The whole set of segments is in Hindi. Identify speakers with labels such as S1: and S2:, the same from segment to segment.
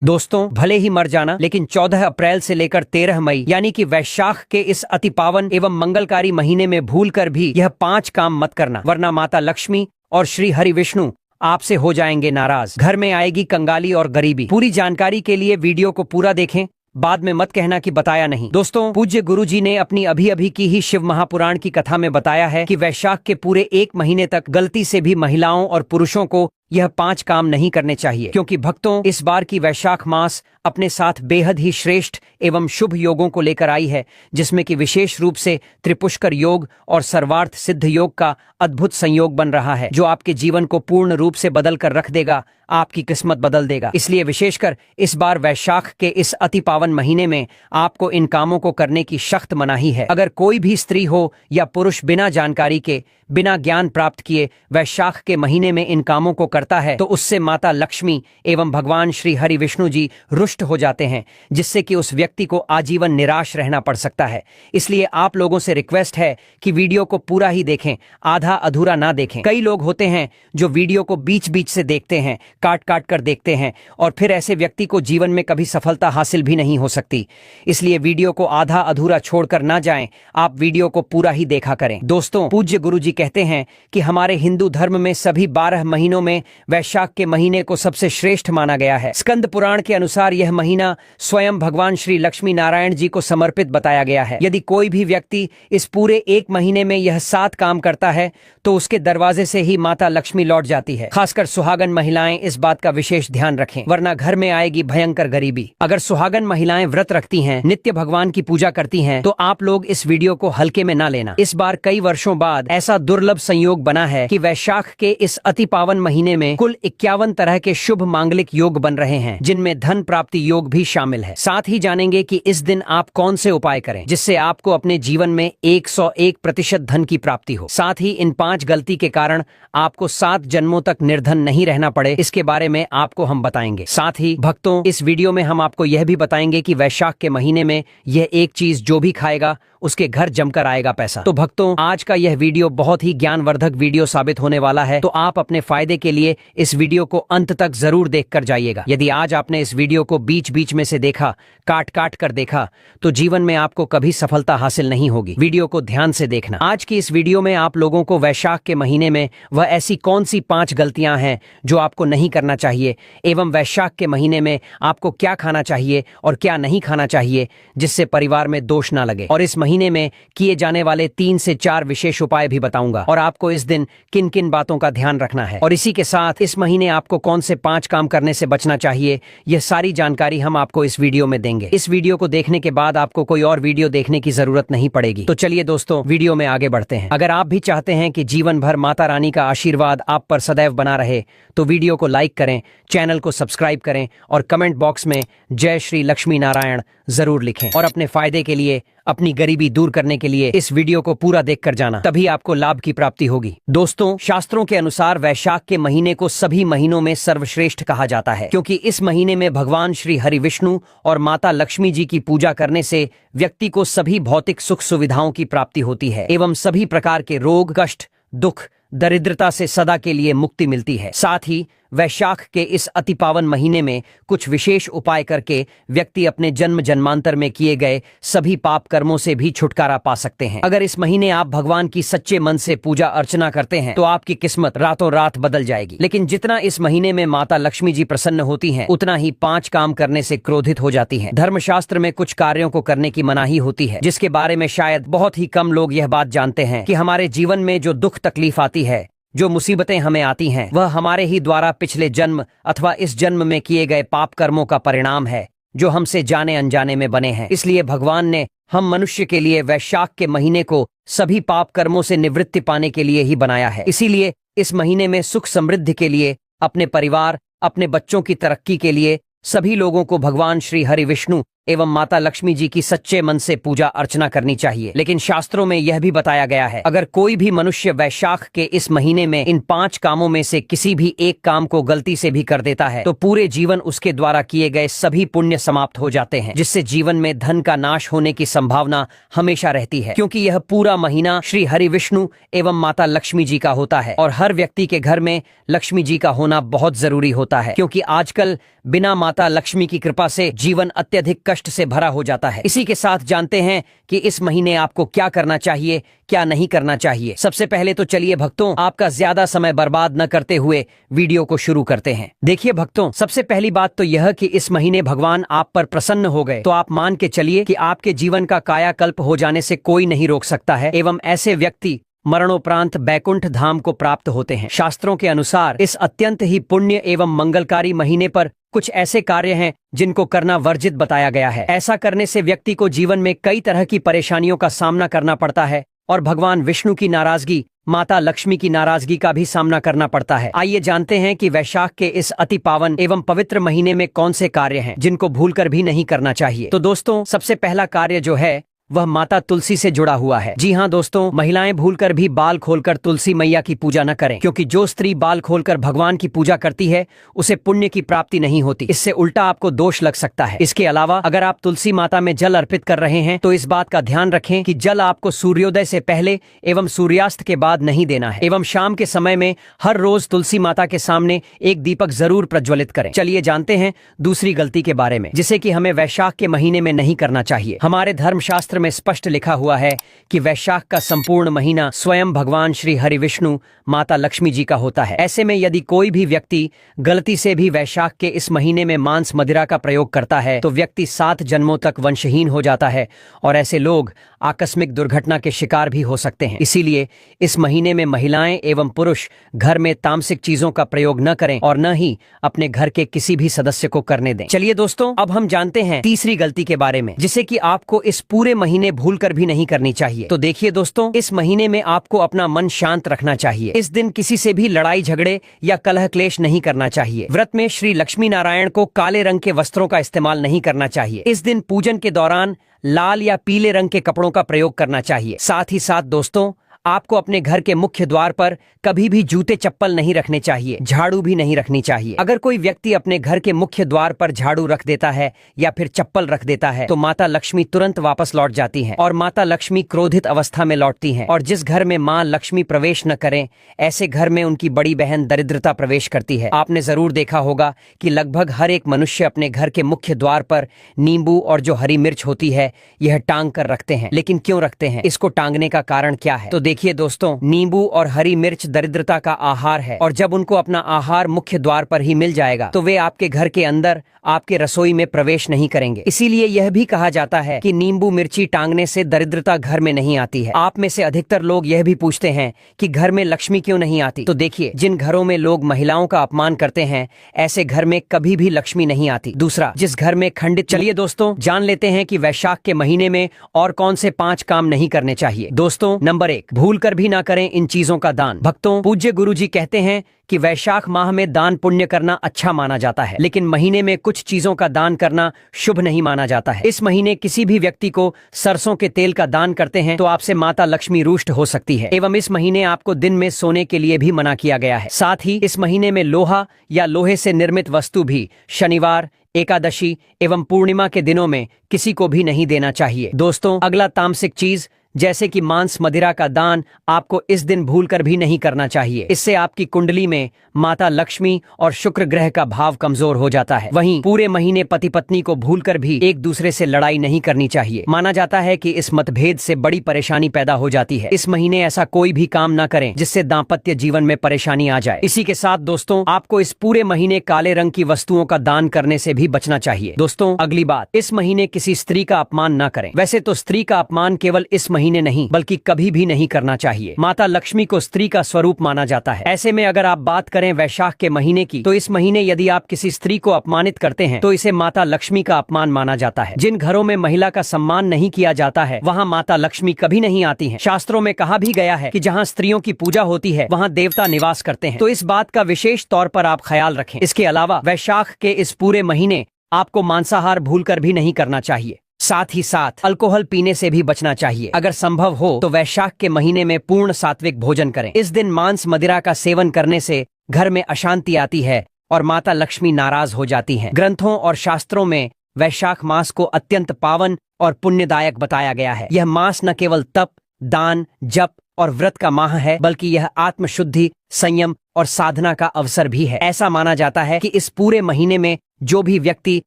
S1: दोस्तों, भले ही मर जाना, लेकिन 14 अप्रैल से लेकर 13 मई यानी कि वैशाख के इस अति पावन एवं मंगलकारी महीने में भूलकर भी यह 5 काम मत करना, वरना माता लक्ष्मी और श्री हरि विष्णु आपसे हो जाएंगे नाराज। घर में आएगी कंगाली और गरीबी। पूरी जानकारी के लिए वीडियो को पूरा देखें, बाद में मत कहना कि बताया नहीं। दोस्तों, पूज्य गुरुजी ने अपनी अभी अभी की ही शिव महापुराण की कथा में बताया है कि वैशाख के पूरे 1 महीने तक गलती से भी महिलाओं और पुरुषों को यह 5 काम नहीं करने चाहिए, क्योंकि भक्तों, इस बार की वैशाख मास अपने साथ बेहद ही श्रेष्ठ एवं शुभ योगों को लेकर आई है, जिसमें कि विशेष रूप से त्रिपुष्कर योग और सर्वार्थ सिद्ध योग का अद्भुत संयोग बन रहा है, जो आपके जीवन को पूर्ण रूप से बदल कर रख देगा, आपकी किस्मत बदल देगा। इसलिए विशेषकर इस बार वैशाख के इस अति पावन महीने में आपको इन कामों को करने की सख्त मनाही है। अगर कोई भी स्त्री हो या पुरुष बिना जानकारी के, बिना ज्ञान प्राप्त किए वैशाख के महीने में इन कामों को करता है, तो उससे माता लक्ष्मी एवं भगवान श्री हरि विष्णु जी रुष्ट हो जाते हैं, जिससे कि उस व्यक्ति को आजीवन निराश रहना पड़ सकता है। इसलिए आप लोगों से रिक्वेस्ट है कि वीडियो को पूरा ही देखें, आधा अधूरा ना देखें। कई लोग होते हैं जो वीडियो को बीच बीच से देखते हैं, काट काट कर देखते हैं, और फिर ऐसे व्यक्ति को जीवन में कभी सफलता हासिल भी नहीं हो सकती। इसलिए वीडियो को आधा अधूरा छोड़कर ना जाएं, आप वीडियो को पूरा ही देखा करें। दोस्तों, पूज्य गुरुजी कहते हैं कि हमारे हिंदू धर्म में सभी 12 महीनों में वैशाख के महीने को सबसे श्रेष्ठ माना गया है। स्कंद पुराण के अनुसार यह महीना स्वयं भगवान श्री लक्ष्मी नारायण जी को समर्पित बताया गया है। यदि कोई भी व्यक्ति इस पूरे 1 महीने में यह 7 काम करता है, तो उसके दरवाजे से ही माता लक्ष्मी लौट जाती है। खासकर सुहागन महिलाएं इस बात का विशेष ध्यान रखें, वरना घर में आएगी भयंकर गरीबी। अगर सुहागन महिलाएं व्रत रखती हैं, नित्य भगवान की पूजा करती हैं, तो आप लोग इस वीडियो को हल्के में ना लेना। इस बार कई वर्षों बाद ऐसा दुर्लभ संयोग बना है कि वैशाख के इस अति पावन महीने में कुल 51 तरह के शुभ मांगलिक योग बन रहे हैं, जिनमें धन प्राप्ति योग भी शामिल है। साथ ही जानेंगे कि इस दिन आप कौन से उपाय करें जिससे आपको अपने जीवन में 101% धन की प्राप्ति हो। साथ ही इन 5 गलती के कारण आपको 7 जन्मों तक निर्धन नहीं रहना पड़े, इसके बारे में आपको हम बताएंगे। साथ ही भक्तों, इस वीडियो में हम आपको यह भी बताएंगे कि वैशाख के महीने में यह एक चीज जो भी खाएगा उसके घर जमकर आएगा पैसा। तो भक्तों, आज का यह वीडियो बहुत ही ज्ञानवर्धक वीडियो साबित होने वाला है, तो आप अपने फायदे के लिए इस वीडियो को अंत तक जरूर देखकर जाइएगा। यदि आज आपने इस वीडियो को बीच बीच में से देखा, काट काट कर देखा, तो जीवन में आपको कभी सफलता हासिल नहीं होगी। वीडियो को ध्यान से देखना। आज की इस वीडियो में आप लोगों को वैशाख के महीने में वह ऐसी कौन सी 5 गलतियां हैं जो आपको नहीं करना चाहिए, एवं वैशाख के महीने में आपको क्या खाना चाहिए और क्या नहीं खाना चाहिए, जिससे परिवार में दोष ना लगे। और इस महीने में किए जाने वाले 3 से 4 विशेष उपाय भी बताऊंगा, और आपको इस दिन किन किन बातों का ध्यान रखना है। और इसी के साथ इस महीने आपको कौन से 5 काम करने से बचना चाहिए, यह सारी जानकारी हम आपको इस वीडियो में देंगे। इस वीडियो को देखने के बाद आपको कोई और वीडियो देखने की जरूरत नहीं पड़ेगी। तो चलिए दोस्तों, वीडियो में आगे बढ़ते हैं। अगर आप भी चाहते हैं कि जीवन भर माता रानी का आशीर्वाद आप पर सदैव बना रहे, तो वीडियो को लाइक करें, चैनल को सब्सक्राइब करें और कमेंट बॉक्स में जय श्री लक्ष्मी नारायण जरूर लिखें। और अपने फायदे के लिए, अपनी गरीबी दूर करने के लिए इस वीडियो को पूरा देखकर जाना, तभी आपको लाभ की प्राप्ति होगी। दोस्तों, शास्त्रों के अनुसार वैशाख के महीने को सभी महीनों में सर्वश्रेष्ठ कहा जाता है, क्योंकि इस महीने में भगवान श्री हरि विष्णु और माता लक्ष्मी जी की पूजा करने से व्यक्ति को सभी भौतिक सुख सुविधाओं की प्राप्ति होती है, एवं सभी प्रकार के रोग, कष्ट, दुख, दरिद्रता से सदा के लिए मुक्ति मिलती है। साथ ही वैशाख के इस अति पावन महीने में कुछ विशेष उपाय करके व्यक्ति अपने जन्म जन्मांतर में किए गए सभी पाप कर्मों से भी छुटकारा पा सकते हैं। अगर इस महीने आप भगवान की सच्चे मन से पूजा अर्चना करते हैं, तो आपकी किस्मत रातों रात बदल जाएगी। लेकिन जितना इस महीने में माता लक्ष्मी जी प्रसन्न होती हैं, उतना ही 5 काम करने से क्रोधित हो जाती हैं। धर्मशास्त्र में कुछ कार्यों को करने की मनाही होती है, जिसके बारे में शायद बहुत ही कम लोग यह बात जानते हैं कि हमारे जीवन में जो दुख तकलीफ आती है, जो मुसीबतें हमें आती हैं, वह हमारे ही द्वारा पिछले जन्म अथवा इस जन्म में किए गए पाप कर्मों का परिणाम है, जो हमसे जाने अनजाने में बने हैं। इसलिए भगवान ने हम मनुष्य के लिए वैशाख के महीने को सभी पाप कर्मों से निवृत्ति पाने के लिए ही बनाया है। इसीलिए इस महीने में सुख समृद्धि के लिए, अपने परिवार, अपने बच्चों की तरक्की के लिए सभी लोगों को भगवान श्री हरि विष्णु एवं माता लक्ष्मी जी की सच्चे मन से पूजा अर्चना करनी चाहिए। लेकिन शास्त्रों में यह भी बताया गया है, अगर कोई भी मनुष्य वैशाख के इस महीने में इन 5 कामों में से किसी भी एक काम को गलती से भी कर देता है तो पूरे जीवन उसके द्वारा किए गए सभी पुण्य समाप्त हो जाते हैं, जिससे जीवन में धन का नाश होने की संभावना हमेशा रहती है। क्योंकि यह पूरा महीना श्री हरि विष्णु एवं माता लक्ष्मी जी का होता है और हर व्यक्ति के घर में लक्ष्मी जी का होना बहुत जरूरी होता है, क्योंकि आजकल बिना माता लक्ष्मी की कृपा से जीवन अत्यधिक कष्ट से भरा हो जाता है। इसी के साथ जानते हैं कि इस महीने आपको क्या करना चाहिए, क्या नहीं करना चाहिए। सबसे पहले तो चलिए भक्तों, आपका ज्यादा समय बर्बाद न करते हुए वीडियो को शुरू करते हैं। देखिए भक्तों, सबसे पहली बात तो यह कि इस महीने भगवान आप पर प्रसन्न हो गए तो आप मान के चलिए कि आपके जीवन का कायाकल्प हो जाने से कोई नहीं रोक सकता है एवं ऐसे व्यक्ति मरणोपरांत बैकुंठ धाम को प्राप्त होते हैं। शास्त्रों के अनुसार इस अत्यंत ही पुण्य एवं मंगलकारी महीने पर कुछ ऐसे कार्य हैं जिनको करना वर्जित बताया गया है। ऐसा करने से व्यक्ति को जीवन में कई तरह की परेशानियों का सामना करना पड़ता है और भगवान विष्णु की नाराजगी, माता लक्ष्मी की नाराजगी का भी सामना करना पड़ता है। आइए जानते हैं कि वैशाख के इस अति पावन एवं पवित्र महीने में कौन से कार्य हैं जिनको भूलकर भी नहीं करना चाहिए। तो दोस्तों, सबसे पहला कार्य जो है वह माता तुलसी से जुड़ा हुआ है। जी हाँ दोस्तों, महिलाएं भूलकर भी बाल खोलकर तुलसी मैया की पूजा न करें, क्योंकि जो स्त्री बाल खोलकर भगवान की पूजा करती है उसे पुण्य की प्राप्ति नहीं होती। इससे उल्टा आपको दोष लग सकता है। इसके अलावा अगर आप तुलसी माता में जल अर्पित कर रहे हैं तो इस बात का ध्यान रखें कि जल आपको सूर्योदय से पहले एवं सूर्यास्त के बाद नहीं देना है एवं शाम के समय में हर रोज तुलसी माता के सामने एक दीपक जरूर प्रज्वलित करें। चलिए जानते हैं दूसरी गलती के बारे में, जिसे कि हमें वैशाख के महीने में नहीं करना चाहिए। हमारे धर्मशास्त्र में स्पष्ट लिखा हुआ है कि वैशाख का संपूर्ण महीना स्वयं भगवान श्री हरि विष्णु माता लक्ष्मी जी का होता है। ऐसे में यदि कोई भी व्यक्ति गलती से भी वैशाख के इस महीने में मांस मदिरा का प्रयोग करता है तो व्यक्ति 7 जन्मों तक वंशहीन हो जाता है और ऐसे लोग आकस्मिक दुर्घटना के शिकार भी हो सकते हैं। इसीलिए इस महीने में महिलाएं एवं पुरुष घर में तामसिक चीजों का प्रयोग न करें और न ही अपने घर के किसी भी सदस्य को करने दें। चलिए दोस्तों, अब हम जानते हैं तीसरी गलती के बारे में, जिसे कि आपको इस पूरे महीने भूलकर भी नहीं करनी चाहिए। तो देखिए दोस्तों, इस महीने में आपको अपना मन शांत रखना चाहिए। इस दिन किसी से भी लड़ाई झगड़े या कलह क्लेश नहीं करना चाहिए। व्रत में श्री लक्ष्मी नारायण को काले रंग के वस्त्रों का इस्तेमाल नहीं करना चाहिए। इस दिन पूजन के दौरान लाल या पीले रंग के कपड़ों का प्रयोग करना चाहिए। साथ ही साथ दोस्तों, आपको अपने घर के मुख्य द्वार पर कभी भी जूते चप्पल नहीं रखने चाहिए, झाड़ू भी नहीं रखनी चाहिए। अगर कोई व्यक्ति अपने घर के मुख्य द्वार पर झाड़ू रख देता है या फिर चप्पल रख देता है तो माता लक्ष्मी तुरंत वापस लौट जाती हैं और माता लक्ष्मी क्रोधित अवस्था में लौटती हैं। और जिस घर में माँ लक्ष्मी प्रवेश न करें, ऐसे घर में उनकी बड़ी बहन दरिद्रता प्रवेश करती है। आपने जरूर देखा होगा कि लगभग हर एक मनुष्य अपने घर के मुख्य द्वार पर नींबू और जो हरी मिर्च होती है यह टांग कर रखते हैं। लेकिन क्यों रखते हैं? इसको टांगने का कारण क्या है? तो देखिए दोस्तों, नींबू और हरी मिर्च दरिद्रता का आहार है और जब उनको अपना आहार मुख्य द्वार पर ही मिल जाएगा तो वे आपके घर के अंदर आपके रसोई में प्रवेश नहीं करेंगे। इसीलिए यह भी कहा जाता है कि नींबू मिर्ची टांगने से दरिद्रता घर में नहीं आती है। आप में से अधिकतर लोग यह भी पूछते हैं कि घर में लक्ष्मी क्यों नहीं आती। तो देखिए, जिन घरों में लोग महिलाओं का अपमान करते हैं ऐसे घर में कभी भी लक्ष्मी नहीं आती। दूसरा, जिस घर में खंडित। चलिए दोस्तों, जान लेते हैं कि वैशाख के महीने में और कौन से 5 काम नहीं करने चाहिए। दोस्तों, नंबर 1, भूलकर भी ना करें इन चीजों का दान। भक्तों, पूज्य गुरु जी कहते हैं कि वैशाख माह में दान पुण्य करना अच्छा माना जाता है, लेकिन महीने में कुछ चीजों का दान करना शुभ नहीं माना जाता है। इस महीने किसी भी व्यक्ति को सरसों के तेल का दान करते हैं तो आपसे माता लक्ष्मी रुष्ट हो सकती है एवं इस महीने आपको दिन में सोने के लिए भी मना किया गया है। साथ ही इस महीने में लोहा या लोहे से निर्मित वस्तु भी शनिवार, एकादशी एवं पूर्णिमा के दिनों में किसी को भी नहीं देना चाहिए। दोस्तों, अगला तामसिक चीज जैसे कि मांस मदिरा का दान आपको इस दिन भूलकर भी नहीं करना चाहिए। इससे आपकी कुंडली में माता लक्ष्मी और शुक्र ग्रह का भाव कमजोर हो जाता है। वहीं पूरे महीने पति पत्नी को भूलकर भी एक दूसरे से लड़ाई नहीं करनी चाहिए। माना जाता है कि इस मतभेद से बड़ी परेशानी पैदा हो जाती है। इस महीने ऐसा कोई भी काम न करें जिससे दाम्पत्य जीवन में परेशानी आ जाए। इसी के साथ दोस्तों, आपको इस पूरे महीने काले रंग की वस्तुओं का दान करने से भी बचना चाहिए। दोस्तों, अगली बात, इस महीने किसी स्त्री का अपमान न करें। वैसे तो स्त्री का अपमान केवल इस महीने नहीं बल्कि कभी भी नहीं करना चाहिए। माता लक्ष्मी को स्त्री का स्वरूप माना जाता है। ऐसे में अगर आप बात करें वैशाख के महीने की, तो इस महीने यदि आप किसी स्त्री को अपमानित करते हैं तो इसे माता लक्ष्मी का अपमान माना जाता है। जिन घरों में महिला का सम्मान नहीं किया जाता है वहाँ माता लक्ष्मी कभी नहीं आती है। शास्त्रों में कहा भी गया है कि जहाँ स्त्रियों की पूजा होती है वहाँ देवता निवास करते हैं। तो इस बात का विशेष तौर पर आप ख्याल रखें। इसके अलावा वैशाख के इस पूरे महीने आपको मांसाहार भूलकर भी नहीं करना चाहिए। साथ ही साथ अल्कोहल पीने से भी बचना चाहिए। अगर संभव हो तो वैशाख के महीने में पूर्ण सात्विक भोजन करें। इस दिन मांस मदिरा का सेवन करने से घर में अशांति आती है और माता लक्ष्मी नाराज हो जाती हैं। ग्रंथों और शास्त्रों में वैशाख मास को अत्यंत पावन और पुण्यदायक बताया गया है। यह मास न केवल तप, दान, जप और व्रत का माह है, बल्कि यह आत्मशुद्धि, संयम और साधना का अवसर भी है। ऐसा माना जाता है कि इस पूरे महीने में जो भी व्यक्ति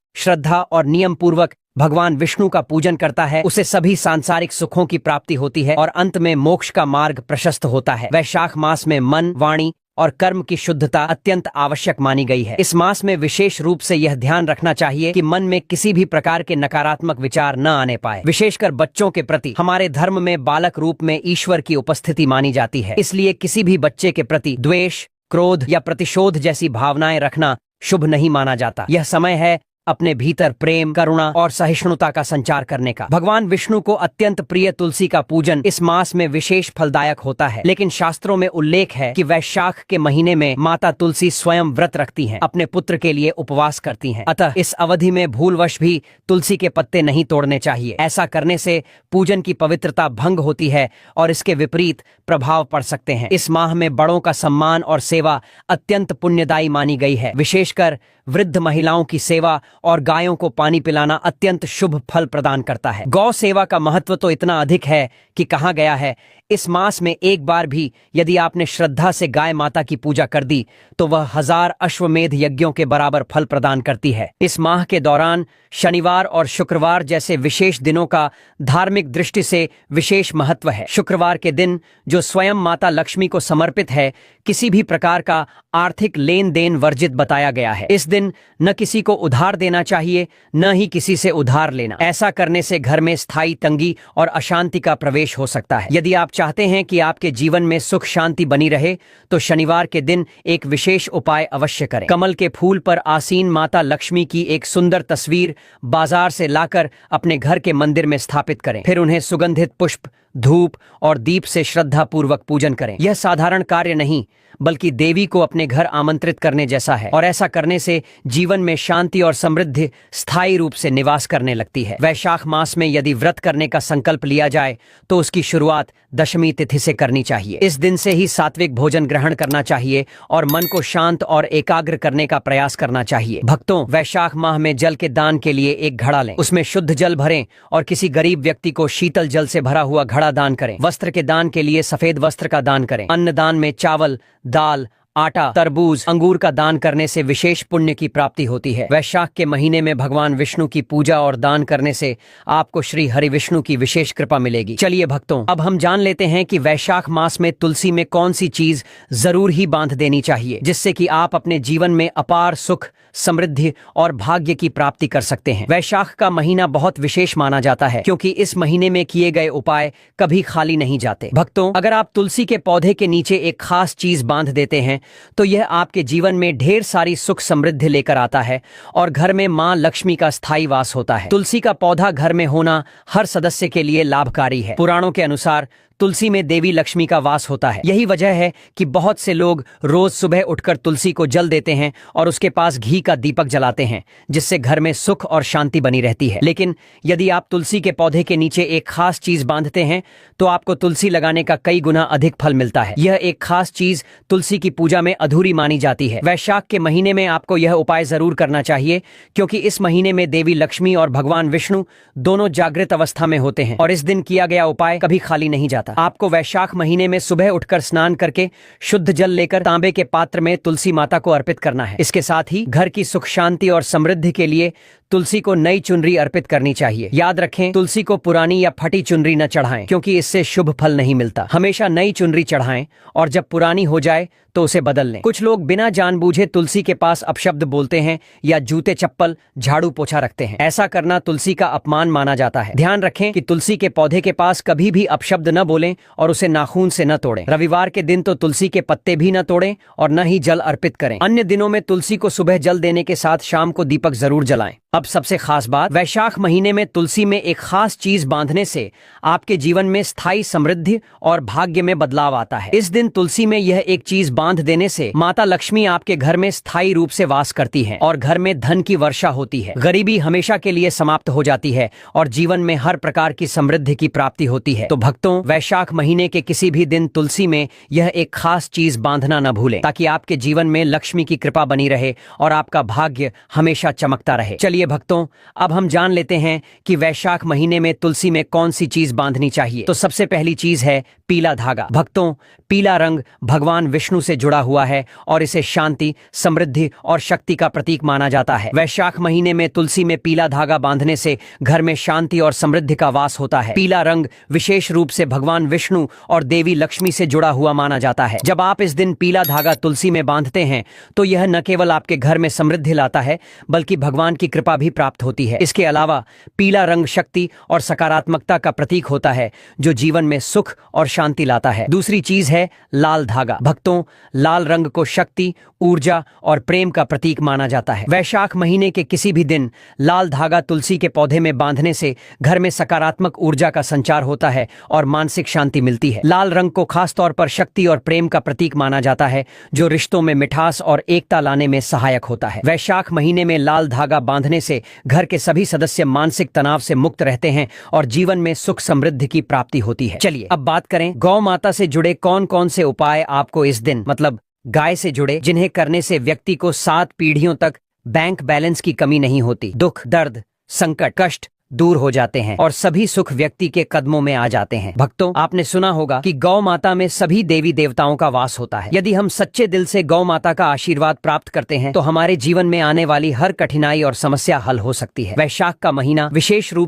S1: श्रद्धा और नियम पूर्वक भगवान विष्णु का पूजन करता है, उसे सभी सांसारिक सुखों की प्राप्ति होती है और अंत में मोक्ष का मार्ग प्रशस्त होता है। वैशाख मास में मन, वाणी और कर्म की शुद्धता अत्यंत आवश्यक मानी गई है। इस मास में विशेष रूप से यह ध्यान रखना चाहिए कि मन में किसी भी प्रकार के नकारात्मक विचार न आने पाए। विशेषकर बच्चों के प्रति हमारे धर्म में बालक रूप में ईश्वर की उपस्थिति मानी जाती है, इसलिए किसी भी बच्चे के प्रति द्वेष, क्रोध या प्रतिशोध जैसी भावनाएं रखना शुभ नहीं माना जाता। यह समय है अपने भीतर प्रेम, करुणा और सहिष्णुता का संचार करने का। भगवान विष्णु को अत्यंत प्रिय तुलसी का पूजन इस मास में विशेष फलदायक होता है, लेकिन शास्त्रों में उल्लेख है कि वैशाख के महीने में माता तुलसी स्वयं व्रत रखती हैं, अपने पुत्र के लिए उपवास करती हैं। अतः इस अवधि में भूलवश भी तुलसी के पत्ते नहीं तोड़ने चाहिए। ऐसा करने से पूजन की पवित्रता भंग होती है और इसके विपरीत प्रभाव पड़ सकते हैं। इस माह में बड़ों का सम्मान और सेवा अत्यंत पुण्यदायी मानी गई है। विशेषकर वृद्ध महिलाओं की सेवा और गायों को पानी पिलाना अत्यंत शुभ फल प्रदान करता है। गौ सेवा का महत्व तो इतना अधिक है कि कहा गया है, इस मास में एक बार भी यदि आपने श्रद्धा से गाय माता की पूजा कर दी तो वह 1000 अश्वमेध यज्ञों के बराबर फल प्रदान करती है। इस माह के दौरान शनिवार और शुक्रवार जैसे विशेष दिनों का धार्मिक दृष्टि से विशेष महत्व है। शुक्रवार के दिन, जो स्वयं माता लक्ष्मी को समर्पित है, किसी भी प्रकार का आर्थिक लेन देन वर्जित बताया गया है। इस दिन न किसी को उधार देना चाहिए, न ही किसी से उधार लेना। ऐसा करने से घर में स्थायी तंगी और अशांति का प्रवेश हो सकता है। यदि आप चाहते हैं कि आपके जीवन में सुख शांति बनी रहे तो शनिवार के दिन एक विशेष उपाय अवश्य करें। कमल के फूल पर आसीन माता लक्ष्मी की एक सुंदर तस्वीर बाजार से लाकर अपने घर के मंदिर में स्थापित करें। फिर उन्हें सुगंधित पुष्प, धूप और दीप से श्रद्धा पूर्वक पूजन करें। यह साधारण कार्य नहीं, बल्कि देवी को अपने घर आमंत्रित करने जैसा है और ऐसा करने से जीवन में शांति और समृद्धि स्थायी रूप से निवास करने लगती है। वैशाख मास में यदि व्रत करने का संकल्प लिया जाए तो उसकी शुरुआत दशमी तिथि से करनी चाहिए। इस दिन से ही सात्विक भोजन ग्रहण करना चाहिए और मन को शांत और एकाग्र करने का प्रयास करना चाहिए। भक्तों, वैशाख माह में जल के दान के लिए एक घड़ा लें, उसमें शुद्ध जल भरें और किसी गरीब व्यक्ति को शीतल जल से भरा हुआ घड़ा दान करें। वस्त्र के दान के लिए सफेद वस्त्र का दान करें। अन्न दान में चावल, दाल, आटा, तरबूज, अंगूर का दान करने से विशेष पुण्य की प्राप्ति होती है। वैशाख के महीने में भगवान विष्णु की पूजा और दान करने से आपको श्री हरि विष्णु की विशेष कृपा मिलेगी। चलिए भक्तों, अब हम जान लेते हैं कि वैशाख मास में तुलसी में कौन सी चीज जरूर ही बांध देनी चाहिए, जिससे कि आप अपने जीवन में अपार सुख, समृद्धि और भाग्य की प्राप्ति कर सकते हैं। वैशाख का महीना बहुत विशेष माना जाता है क्योंकि इस महीने में किए गए उपाय कभी खाली नहीं जाते। भक्तों, अगर आप तुलसी के पौधे के नीचे एक खास चीज बांध देते हैं तो यह आपके जीवन में ढेर सारी सुख समृद्धि लेकर आता है और घर में मां लक्ष्मी का स्थायी वास होता है। तुलसी का पौधा घर में होना हर सदस्य के लिए लाभकारी है। पुराणों के अनुसार तुलसी में देवी लक्ष्मी का वास होता है। यही वजह है कि बहुत से लोग रोज सुबह उठकर तुलसी को जल देते हैं और उसके पास घी का दीपक जलाते हैं, जिससे घर में सुख और शांति बनी रहती है। लेकिन यदि आप तुलसी के पौधे के नीचे एक खास चीज बांधते हैं तो आपको तुलसी लगाने का कई गुना अधिक फल मिलता है। यह एक खास चीज तुलसी की पूजा में अधूरी मानी जाती है। वैशाख के महीने में आपको यह उपाय जरूर करना चाहिए क्योंकि इस महीने में देवी लक्ष्मी और भगवान विष्णु दोनों जागृत अवस्था में होते हैं और इस दिन किया गया उपाय कभी खाली नहीं जाता। आपको वैशाख महीने में सुबह उठकर स्नान करके शुद्ध जल लेकर तांबे के पात्र में तुलसी माता को अर्पित करना है। इसके साथ ही घर की सुख शांति और समृद्धि के लिए तुलसी को नई चुनरी अर्पित करनी चाहिए। याद रखें, तुलसी को पुरानी या फटी चुनरी न चढ़ाएं क्योंकि इससे शुभ फल नहीं मिलता। हमेशा नई चुनरी चढ़ाएं और जब पुरानी हो जाए तो उसे बदल लें। कुछ लोग बिना जानबूझे तुलसी के पास अपशब्द बोलते हैं या जूते, चप्पल, झाड़ू पोछा रखते हैं। ऐसा करना तुलसी का अपमान माना जाता है। ध्यान रखें कि तुलसी के पौधे के पास कभी भी अपशब्द न बोलें और उसे नाखून से न तोड़ें। रविवार के दिन तो तुलसी के पत्ते भी न तोड़ें और न ही जल अर्पित करें। अन्य दिनों में तुलसी को सुबह जल देने के साथ शाम को दीपक जरूर जलाएं। अब सबसे खास बात, वैशाख महीने में तुलसी में एक खास चीज बांधने से आपके जीवन में स्थायी समृद्धि और भाग्य में बदलाव आता है। इस दिन तुलसी में यह एक चीज बांध देने से माता लक्ष्मी आपके घर में स्थायी रूप से वास करती हैं और घर में धन की वर्षा होती है। गरीबी हमेशा के लिए समाप्त हो जाती है और जीवन में हर प्रकार की समृद्धि की प्राप्ति होती है। तो भक्तों, वैशाख महीने के किसी भी दिन तुलसी में यह एक खास चीज बांधना न भूलें, ताकि आपके जीवन में लक्ष्मी की कृपा बनी रहे और आपका भाग्य हमेशा चमकता रहे। चलिए भक्तों, अब हम जान लेते हैं कि वैशाख महीने में तुलसी में कौन सी चीज बांधनी चाहिए। तो सबसे पहली चीज है पीला धागा। भक्तों, पीला रंग भगवान विष्णु से जुड़ा हुआ है और इसे शांति, समृद्धि और शक्ति का प्रतीक माना जाता है। वैशाख महीने में तुलसी में पीला धागा बांधने से घर में शांति और समृद्धि का वास होता है। पीला रंग विशेष रूप से भगवान विष्णु और देवी लक्ष्मी से जुड़ा हुआ माना जाता है। जब आप इस दिन पीला धागा तुलसी में बांधते हैं तो यह न केवल आपके घर में समृद्धि लाता है, बल्कि भगवान की कृपा भी प्राप्त होती है। इसके अलावा पीला रंग शक्ति और सकारात्मकता का प्रतीक होता है, जो जीवन में सुख और शांति लाता है। दूसरी चीज है लाल धागा। भक्तों, लाल रंग को शक्ति, ऊर्जा और प्रेम का प्रतीक माना जाता है। वैशाख महीने के किसी भी दिन लाल धागा तुलसी के पौधे में बांधने से घर में सकारात्मक ऊर्जा का संचार होता है और मानसिक शांति मिलती है। लाल रंग को खास तौर पर शक्ति और प्रेम का प्रतीक माना जाता है, जो रिश्तों में मिठास और एकता लाने में सहायक होता है। वैशाख महीने में लाल धागा बांधने से घर के सभी सदस्य मानसिक तनाव से मुक्त रहते हैं और जीवन में सुख समृद्धि की प्राप्ति होती है। चलिए अब बात करें गौ माता से जुड़े कौन कौन से उपाय आपको इस दिन, मतलब गाय से जुड़े, जिन्हें करने से व्यक्ति को 7 पीढ़ियों तक बैंक बैलेंस की कमी नहीं होती। दुख, दर्द, संकट, कष्ट दूर हो जाते हैं और सभी सुख व्यक्ति के कदमों में आ जाते हैं। भक्तों, आपने सुना होगा कि गौ माता में सभी देवी देवताओं का वास होता है। यदि हम सच्चे दिल से गौ माता का आशीर्वाद प्राप्त करते हैं तो हमारे जीवन में आने वाली हर कठिनाई और समस्या हल हो सकती है। वैशाख का महीना विशेष रूप